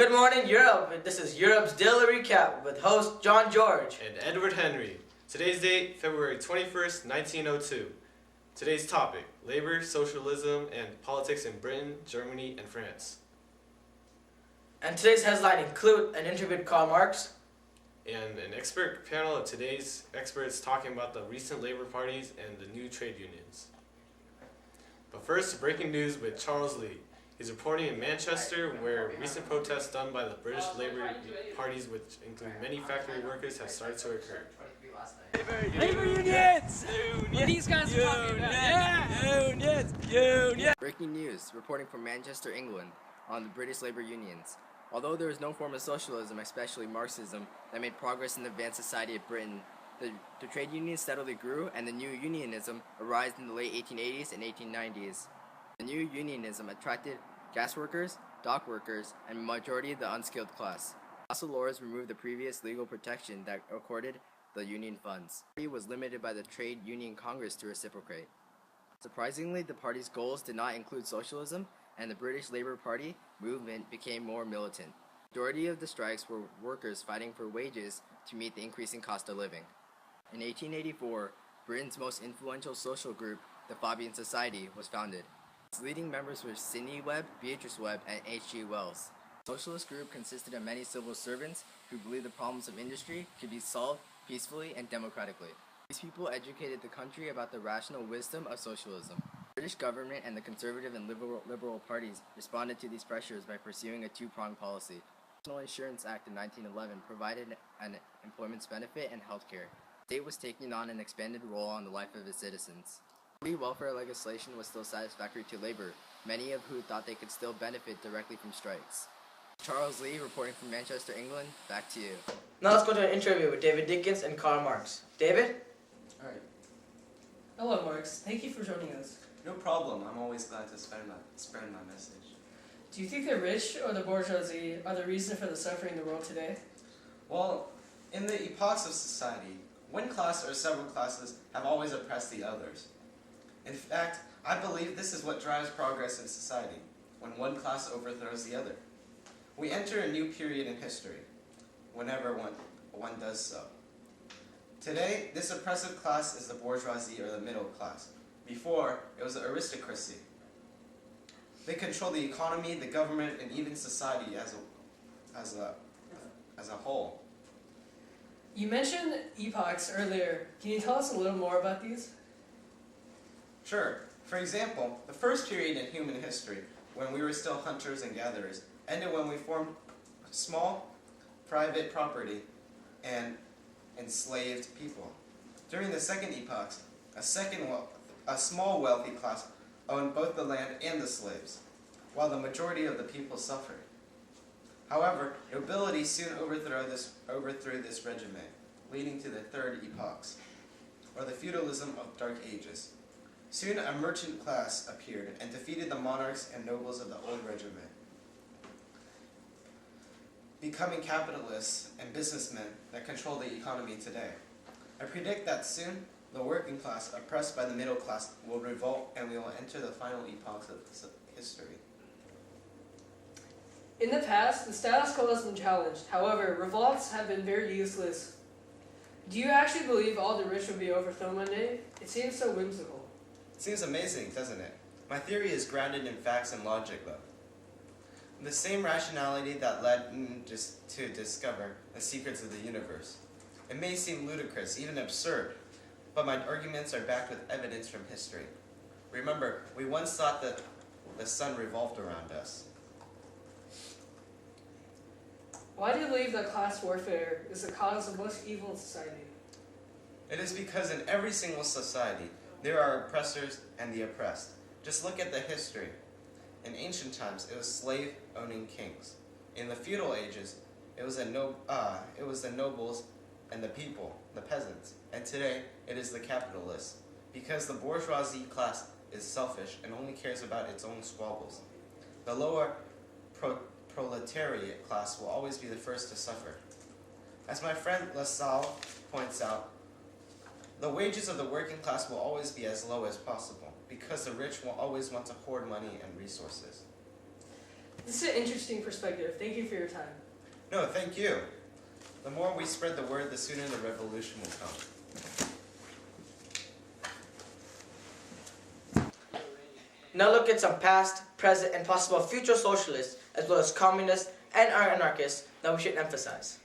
Good morning, Europe. This is Europe's Daily Recap with host John George. And Edward Henry. Today's date, February 21st, 1902. Today's topic, labor, socialism, and politics in Britain, Germany, and France. And today's headline include an interview with Karl Marx. And an expert panel of today's experts talking about the recent labor parties and the new trade unions. But first, breaking news with Charles Lee. He's reporting in Manchester, where recent protests done by the British Labour parties, which include many factory workers, have started to occur. Labor unions! What these guys are talking about. Unions! Breaking news, reporting from Manchester, England, on the British labour unions. Although there was no form of socialism, especially Marxism, that made progress in the advanced society of Britain, the trade unions steadily grew, and the new unionism arose in the late 1880s and 1890s. The new unionism attracted gas workers, dock workers, and a majority of the unskilled class. Also, laws removed the previous legal protection that accorded the union funds. The party was limited by the Trade Union Congress to reciprocate. Surprisingly, the party's goals did not include socialism, and the British Labour Party movement became more militant. The majority of the strikes were workers fighting for wages to meet the increasing cost of living. In 1884, Britain's most influential social group, the Fabian Society, was founded. Its leading members were Sidney Webb, Beatrice Webb, and H.G. Wells. The socialist group consisted of many civil servants who believed the problems of industry could be solved peacefully and democratically. These people educated the country about the rational wisdom of socialism. The British government and the conservative and liberal parties responded to these pressures by pursuing a two-pronged policy. The National Insurance Act of 1911 provided an employment benefit and health care. The state was taking on an expanded role on the life of its citizens. Free welfare legislation was still satisfactory to labor, many of who thought they could still benefit directly from strikes. Charles Lee, reporting from Manchester, England, back to you. Now let's go to an interview with David Dickens and Karl Marx. David? Alright, Hello, Marx. Thank you for joining us. no problem. I'm always glad to spread my message. Do you think the rich or the bourgeoisie are the reason for the suffering in the world today? Well, in the epochs of society, one class or several classes have always oppressed the others. In fact, I believe this is what drives progress in society, when one class overthrows the other. We enter a new period in history, whenever one does so. Today, this oppressive class is the bourgeoisie or the middle class. Before, it was the aristocracy. They control the economy, the government, and even society as a whole. You mentioned epochs earlier. Can you tell us a little more about these? Sure. For example, the first period in human history, when we were still hunters and gatherers, ended when we formed small private property and enslaved people. During the second epoch, a small wealthy class owned both the land and the slaves, while the majority of the people suffered. However, nobility soon overthrew this regime, leading to the third epochs, or the feudalism of Dark Ages. Soon a merchant class appeared and defeated the monarchs and nobles of the old regime, becoming capitalists and businessmen that control the economy today. I predict that soon the working class, oppressed by the middle class, will revolt and we will enter the final epochs of history. In the past, the status quo has been challenged. However, revolts have been very useless. Do you actually believe all the rich will be overthrown one day? It seems so whimsical. It seems amazing, doesn't it? My theory is grounded in facts and logic, though. The same rationality that led to discover the secrets of the universe. It may seem ludicrous, even absurd, but my arguments are backed with evidence from history. Remember, we once thought that the sun revolved around us. Why do you believe that class warfare is the cause of most evil in society? It is because in every single society, there are oppressors and the oppressed. Just look at the history. In ancient times, it was slave-owning kings. In the feudal ages, it was the nobles and the people, the peasants. And today, it is the capitalists, because the bourgeoisie class is selfish and only cares about its own squabbles. The lower proletariat class will always be the first to suffer. As my friend LaSalle points out, the wages of the working class will always be as low as possible, because the rich will always want to hoard money and resources. This is an interesting perspective. Thank you for your time. No, thank you. The more we spread the word, the sooner the revolution will come. Now look at some past, present, and possible future socialists, as well as communists and anarchists that we should emphasize.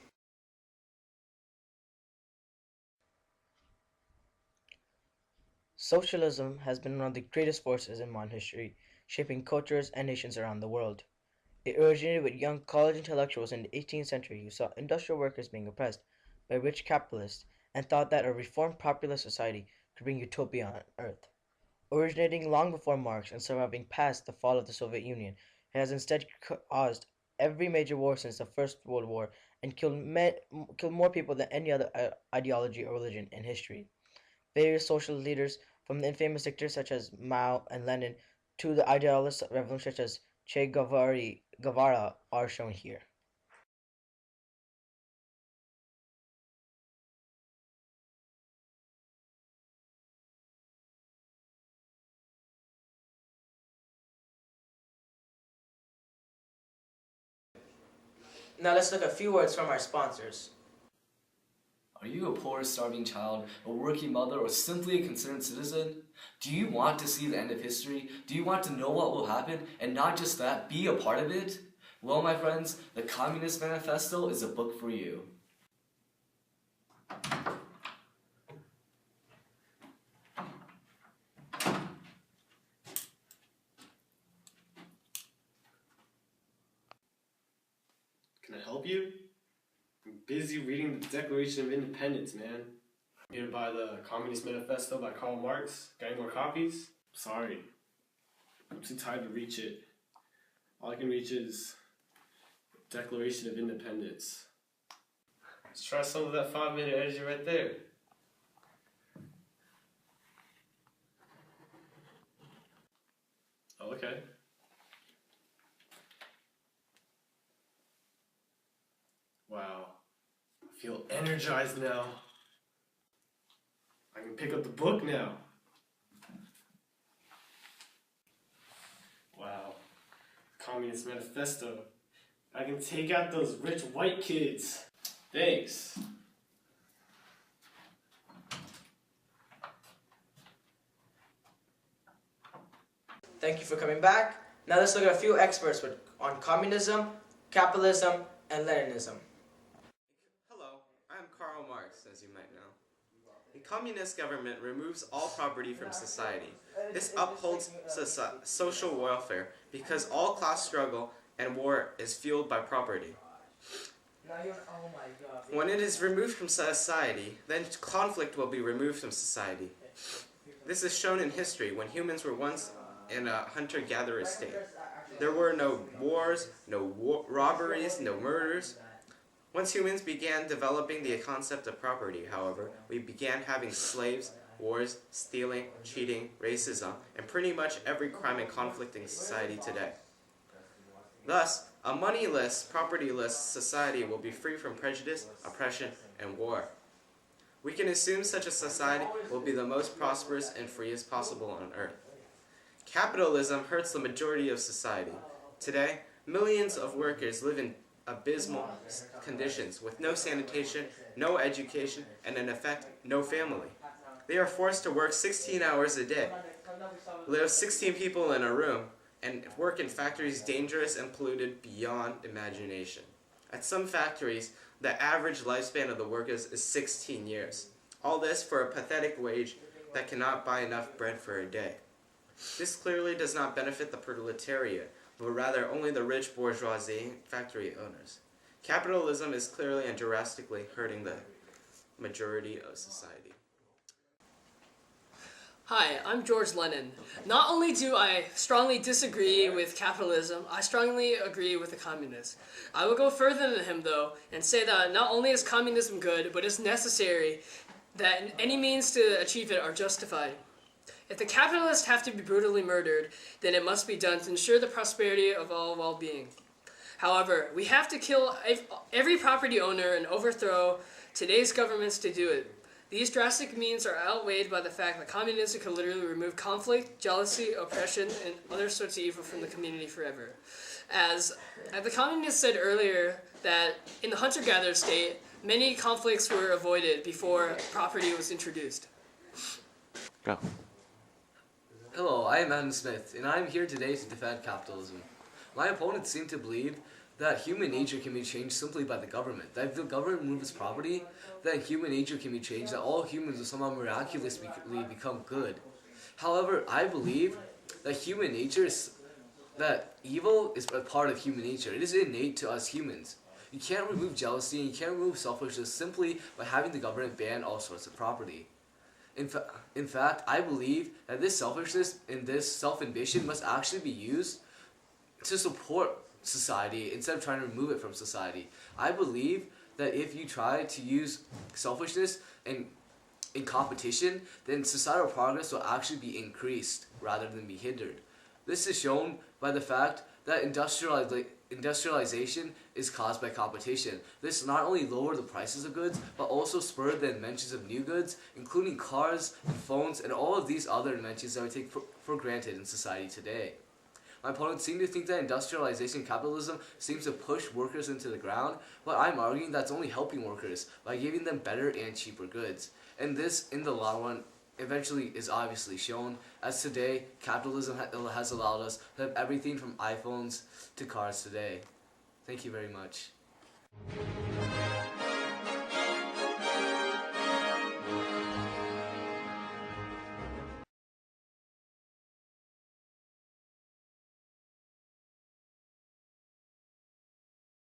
Socialism has been one of the greatest forces in modern history, shaping cultures and nations around the world. It originated with young college intellectuals in the 18th century who saw industrial workers being oppressed by rich capitalists and thought that a reformed populist society could bring utopia on Earth. Originating long before Marx and surviving past the fall of the Soviet Union, it has instead caused every major war since the First World War and killed more people than any other ideology or religion in history. Various social leaders, from the infamous dictators such as Mao and Lenin to the idealist revolutionaries such as Che Guevara, are shown here. Now let's look at a few words from our sponsors. Are you a poor, starving child, a working mother, or simply a concerned citizen? Do you want to see the end of history? Do you want to know what will happen? And not just that, be a part of it? Well, my friends, the Communist Manifesto is a book for you. Can I help you? I'm busy reading the Declaration of Independence, man. You gonna buy the Communist Manifesto by Karl Marx? Got any more copies? Sorry. I'm too tired to reach it. All I can reach is Declaration of Independence. Let's try some of that 5-minute energy right there. Oh, okay. Wow. I feel energized now. I can pick up the book now. Wow. Communist Manifesto. I can take out those rich white kids. Thanks. Thank you for coming back. Now let's look at a few experts on communism, capitalism, and Leninism. Hello, I'm Karl Marx, as you might know. A communist government removes all property from society. This upholds social welfare because all class struggle and war is fueled by property. When it is removed from society, then conflict will be removed from society. This is shown in history when humans were once in a hunter-gatherer state. There were no wars, no robberies, no murders. Once humans began developing the concept of property, however, we began having slaves, wars, stealing, cheating, racism, and pretty much every crime and conflict in society today. Thus, a moneyless, propertyless society will be free from prejudice, oppression, and war. We can assume such a society will be the most prosperous and freest possible on earth. Capitalism hurts the majority of society. Today, millions of workers live in abysmal conditions with no sanitation, no education, and in effect, no family. They are forced to work 16 hours a day, live 16 people in a room, and work in factories dangerous and polluted beyond imagination. At some factories, the average lifespan of the workers is 16 years. All this for a pathetic wage that cannot buy enough bread for a day. This clearly does not benefit the proletariat, but rather only the rich bourgeoisie factory owners. Capitalism is clearly and drastically hurting the majority of society. Hi, I'm George Lenin. Not only do I strongly disagree with capitalism, I strongly agree with the communists. I will go further than him, though, and say that not only is communism good, but it's necessary, that any means to achieve it are justified. If the capitalists have to be brutally murdered, then it must be done to ensure the prosperity of all well-being. However, we have to kill every property owner and overthrow today's governments to do it. These drastic means are outweighed by the fact that communism can literally remove conflict, jealousy, oppression, and other sorts of evil from the community forever. As the communists said earlier, that in the hunter-gatherer state, many conflicts were avoided before property was introduced. Go. Hello, I am Adam Smith, and I am here today to defend capitalism. My opponents seem to believe that human nature can be changed simply by the government. That if the government removes property, then human nature can be changed, that all humans will somehow miraculously become good. However, I believe that human nature that evil is a part of human nature. It is innate to us humans. You can't remove jealousy and you can't remove selfishness simply by having the government ban all sorts of property. In fact, I believe that this selfishness and this self-ambition must actually be used to support society instead of trying to remove it from society. I believe that if you try to use selfishness in competition, then societal progress will actually be increased rather than be hindered. This is shown by the fact that industrialization is caused by competition. This not only lowered the prices of goods, but also spurred the inventions of new goods, including cars and phones and all of these other inventions that we take for granted in society today. My opponents seem to think that industrialization capitalism seems to push workers into the ground, but I'm arguing that's only helping workers by giving them better and cheaper goods. And this, in the long run, eventually is obviously shown, as today, capitalism has allowed us to have everything from iPhones to cars today. Thank you very much.